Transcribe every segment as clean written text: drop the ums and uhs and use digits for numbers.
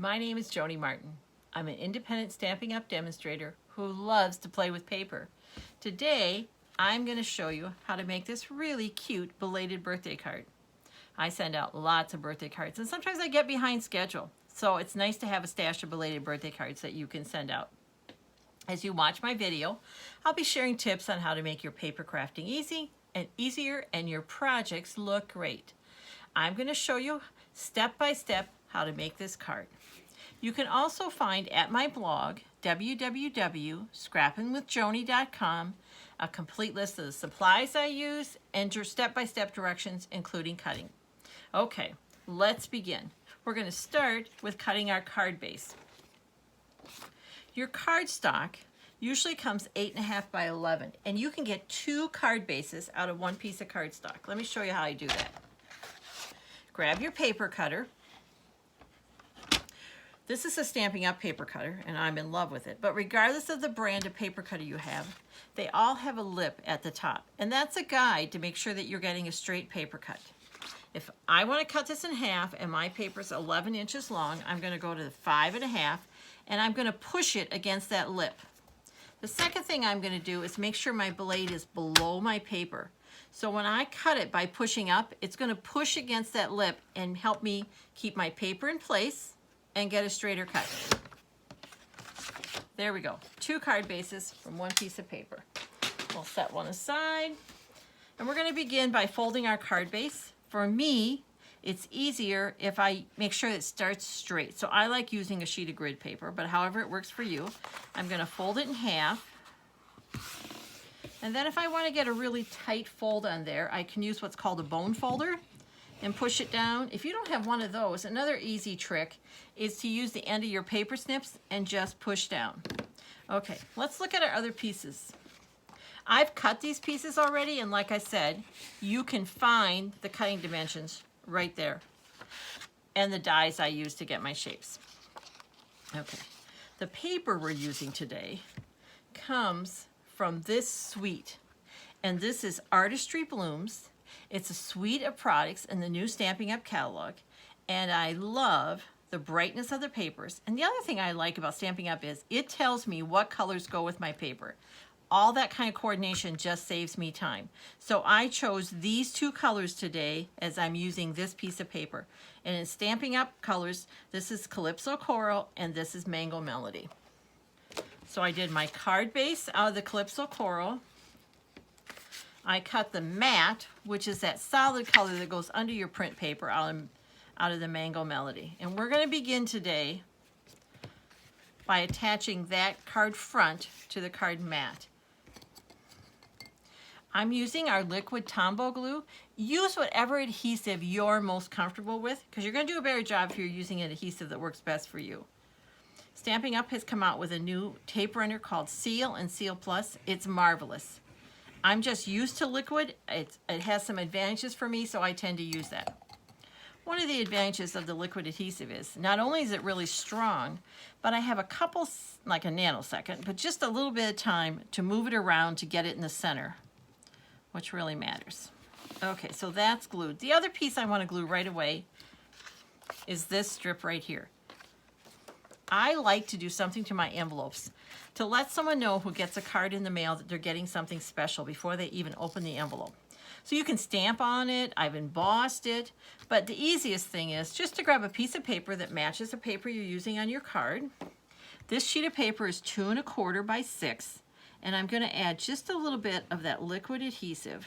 My name is Joni Martin. I'm an independent Stampin' Up! Demonstrator who loves to play with paper. Today, I'm going to show you how to make this really cute belated birthday card. I send out lots of birthday cards, and sometimes I get behind schedule, so it's nice to have a stash of belated birthday cards that you can send out. As you watch my video, I'll be sharing tips on how to make your paper crafting easier and your projects look great. I'm going to show you step by step how to make this card. You can also find at my blog, www.scrappingwithjoni.com, a complete list of the supplies I use and your step-by-step directions, including cutting. Okay, let's begin. We're going to start with cutting our card base. Your cardstock usually comes 8.5 by 11, and you can get 2 card bases out of 1 piece of cardstock. Let me show you how I do that. Grab your paper cutter. This is a Stampin' Up! Paper cutter, and I'm in love with it. But regardless of the brand of paper cutter you have, they all have a lip at the top. And that's a guide to make sure that you're getting a straight paper cut. If I want to cut this in half and my paper's 11 inches long, I'm going to go to the 5.5, and I'm going to push it against that lip. The second thing I'm going to do is make sure my blade is below my paper. So when I cut it by pushing up, it's going to push against that lip and help me keep my paper in place and get a straighter cut. There we go. 2 card bases from 1 piece of paper. We'll set one aside. And we're going to begin by folding our card base. For me, it's easier if I make sure it starts straight. So I like using a sheet of grid paper, but however it works for you. I'm going to fold it in half. And then if I want to get a really tight fold on there, I can use what's called a bone folder and push it down. If you don't have one of those, another easy trick is to use the end of your paper snips and just push down. Okay, let's look at our other pieces. I've cut these pieces already, and like I said, you can find the cutting dimensions right there and the dies I use to get my shapes. Okay, the paper we're using today comes from this suite, and this is Artistry Blooms. It's a suite of products in the new Stampin' Up! Catalog, and I love the brightness of the papers. And the other thing I like about Stampin' Up! Is it tells me what colors go with my paper. All that kind of coordination just saves me time. So I chose these 2 colors today as I'm using this piece of paper. And in Stampin' Up! Colors, this is Calypso Coral and this is Mango Melody. So I did my card base out of the Calypso Coral. I cut the matte, which is that solid color that goes under your print paper, out of the Mango Melody. And we're going to begin today by attaching that card front to the card matte. I'm using our liquid Tombow glue. Use whatever adhesive you're most comfortable with, because you're going to do a better job if you're using an adhesive that works best for you. Stampin' Up! Has come out with a new tape runner called Seal and Seal Plus. It's marvelous. I'm just used to liquid. It has some advantages for me, so I tend to use that. One of the advantages of the liquid adhesive is not only is it really strong, but I have a couple, like a nanosecond, but just a little bit of time to move it around to get it in the center, which really matters. Okay, so that's glued. The other piece I want to glue right away is this strip right here. I like to do something to my envelopes to let someone know who gets a card in the mail that they're getting something special before they even open the envelope. So you can stamp on it, I've embossed it, but the easiest thing is just to grab a piece of paper that matches the paper you're using on your card. This sheet of paper is 2.25 by 6, and I'm going to add just a little bit of that liquid adhesive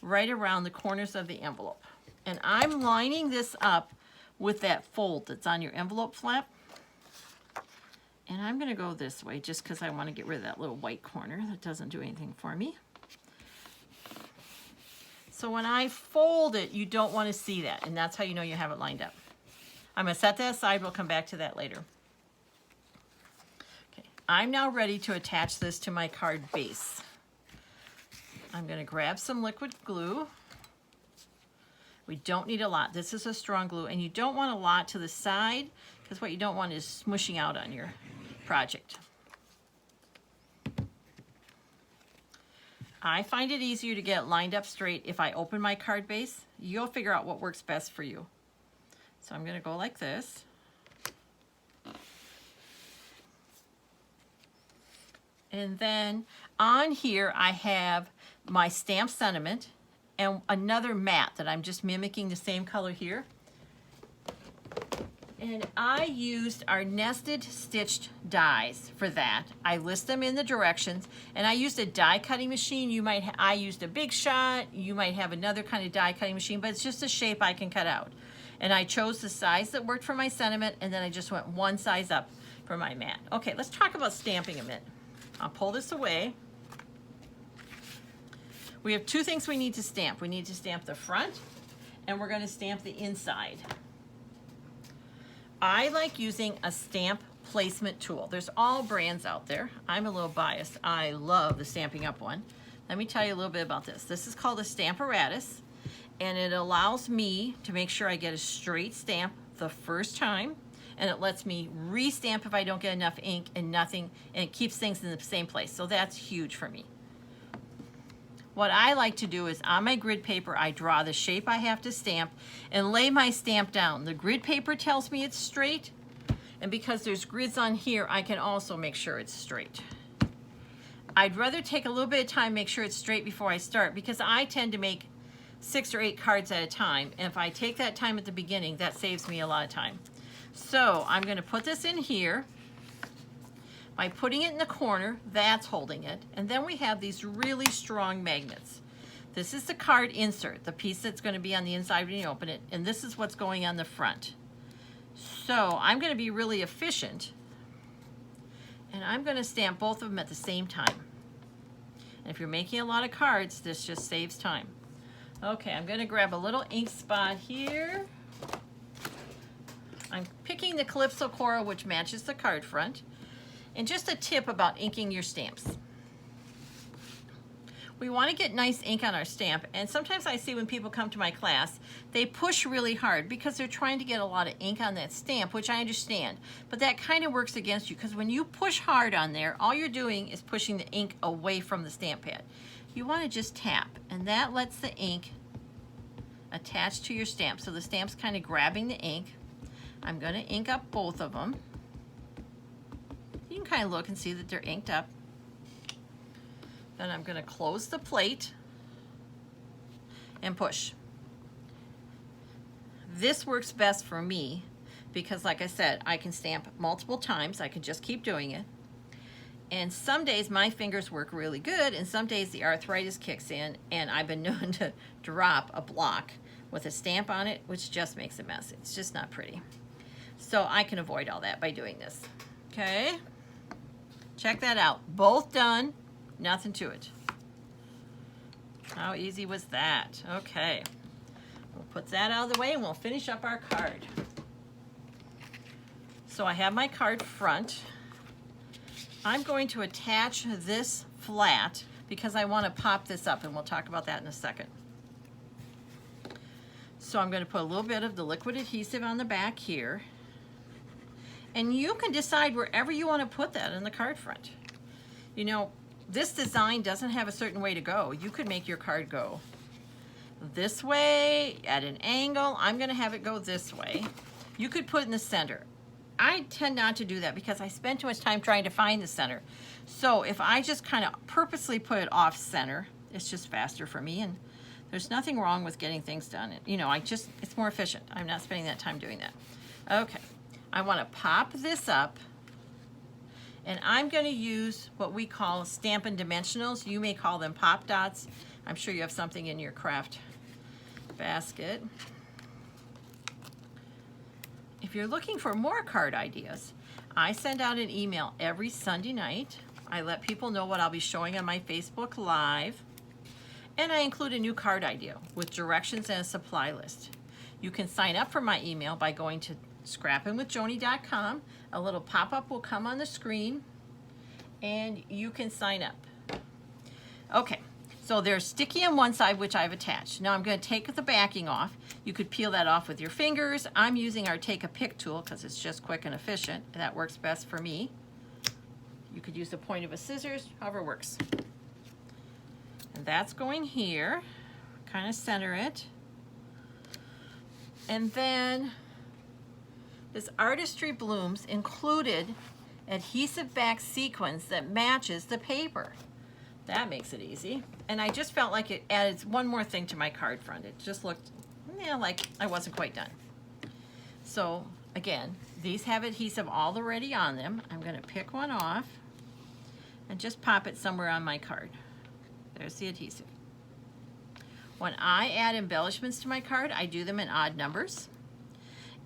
right around the corners of the envelope. And I'm lining this up with that fold that's on your envelope flap. And I'm going to go this way just because I want to get rid of that little white corner that doesn't do anything for me. So when I fold it, you don't want to see that, and that's how you know you have it lined up. I'm going to set that aside. We'll come back to that later. Okay, I'm now ready to attach this to my card base. I'm going to grab some liquid glue. We don't need a lot. This is a strong glue, and you don't want a lot to the side because what you don't want is smushing out on your project. I find it easier to get it lined up straight if I open my card base. You'll figure out what works best for you. So I'm going to go like this. And then on here I have my stamp sentiment and another mat that I'm just mimicking the same color here. And I used our nested stitched dies for that. I list them in the directions, and I used a die cutting machine. I used a Big Shot. You might have another kind of die cutting machine, but it's just a shape I can cut out. And I chose the size that worked for my sentiment, and then I just went one size up for my mat. Okay, let's talk about stamping a minute. I'll pull this away. We have two things we need to stamp. We need to stamp the front, and we're going to stamp the inside. I like using a stamp placement tool. There's all brands out there. I'm a little biased. I love the Stampin' Up! One. Let me tell you a little bit about this. This is called a Stamparatus, and it allows me to make sure I get a straight stamp the first time, and it lets me re-stamp if I don't get enough ink and it keeps things in the same place. So that's huge for me. What I like to do is on my grid paper, I draw the shape I have to stamp and lay my stamp down. The grid paper tells me it's straight, and because there's grids on here, I can also make sure it's straight. I'd rather take a little bit of time, make sure it's straight before I start, because I tend to make 6 or 8 cards at a time, and if I take that time at the beginning, that saves me a lot of time. So I'm going to put this in here. By putting it in the corner, that's holding it. And then we have these really strong magnets. This is the card insert, the piece that's going to be on the inside when you open it, and this is what's going on the front. So I'm going to be really efficient, and I'm going to stamp both of them at the same time. And if you're making a lot of cards, this just saves time. Okay, I'm going to grab a little ink spot here. I'm picking the Calypso Coral, which matches the card front. And just a tip about inking your stamps. We want to get nice ink on our stamp, and sometimes I see when people come to my class, they push really hard because they're trying to get a lot of ink on that stamp, which I understand. But that kind of works against you, because when you push hard on there, all you're doing is pushing the ink away from the stamp pad. You want to just tap, and that lets the ink attach to your stamp. So the stamp's kind of grabbing the ink. I'm going to ink up both of them. You can kind of look and see that they're inked up. Then I'm going to close the plate and push. This works best for me because, like I said, I can stamp multiple times. I can just keep doing it. And some days my fingers work really good, and some days the arthritis kicks in, and I've been known to drop a block with a stamp on it, which just makes a mess. It's just not pretty. So I can avoid all that by doing this. Okay? Check that out. Both done. Nothing to it. How easy was that? Okay. We'll put that out of the way and we'll finish up our card. So I have my card front. I'm going to attach this flat because I want to pop this up, and we'll talk about that in a second. So I'm going to put a little bit of the liquid adhesive on the back here. And you can decide wherever you want to put that in the card front. You know, this design doesn't have a certain way to go. You could make your card go this way, at an angle. I'm going to have it go this way. You could put it in the center. I tend not to do that because I spend too much time trying to find the center. So if I just kind of purposely put it off center, it's just faster for me, and there's nothing wrong with getting things done. You know, it's more efficient. I'm not spending that time doing that. Okay. I want to pop this up, and I'm going to use what we call Stampin' Dimensionals. You may call them pop dots. I'm sure you have something in your craft basket. If you're looking for more card ideas, I send out an email every Sunday night. I let people know what I'll be showing on my Facebook Live, and I include a new card idea with directions and a supply list. You can sign up for my email by going to scrappinwithjoni.com. A little pop-up will come on the screen and you can sign up. Okay, so there's sticky on one side, which I've attached. Now I'm going to take the backing off. You could peel that off with your fingers. I'm using our Take a Pick tool because it's just quick and efficient. That works best for me. You could use the point of a scissors, however works. And that's going here. Kind of center it. And then this Artistry Blooms included adhesive back sequins that matches the paper. That makes it easy. And I just felt like it added one more thing to my card front. It just looked, yeah, like I wasn't quite done. So again, these have adhesive already on them. I'm going to pick one off and just pop it somewhere on my card. There's the adhesive. When I add embellishments to my card, I do them in odd numbers.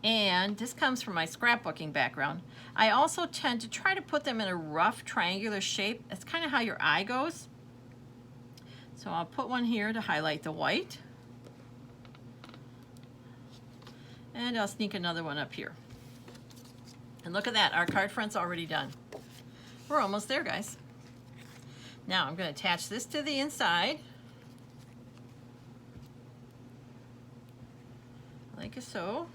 And this comes from my scrapbooking background. I also tend to try to put them in a rough triangular shape. That's kind of how your eye goes. So I'll put one here to highlight the white. And I'll sneak another one up here. And look at that, our card front's already done. We're almost there, guys. Now I'm going to attach this to the inside, like so.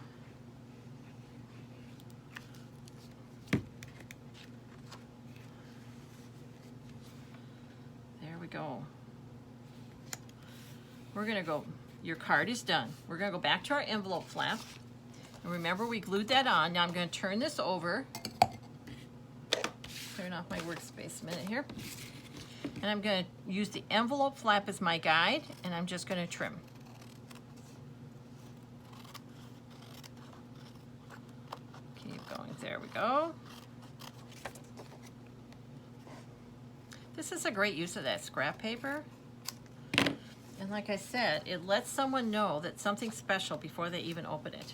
There we go. We're going to go, your card is done. We're going to go back to our envelope flap. And remember, we glued that on. Now I'm going to turn this over. Turn off my workspace a minute here. And I'm going to use the envelope flap as my guide, and I'm just going to trim. Keep going. There we go. This is a great use of that scrap paper. And like I said, it lets someone know that something's special before they even open it.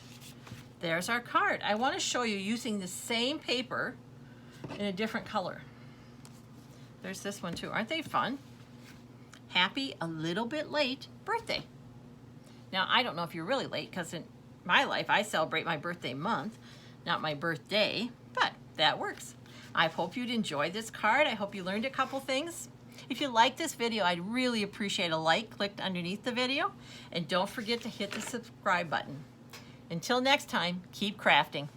There's our card. I want to show you using the same paper in a different color. There's this one too. Aren't they fun? Happy a little bit late birthday. Now, I don't know if you're really late, because in my life, I celebrate my birthday month, not my birthday, but that works. I hope you'd enjoy this card. I hope you learned a couple things. If you like this video, I'd really appreciate a like clicked underneath the video. And don't forget to hit the subscribe button. Until next time, keep crafting.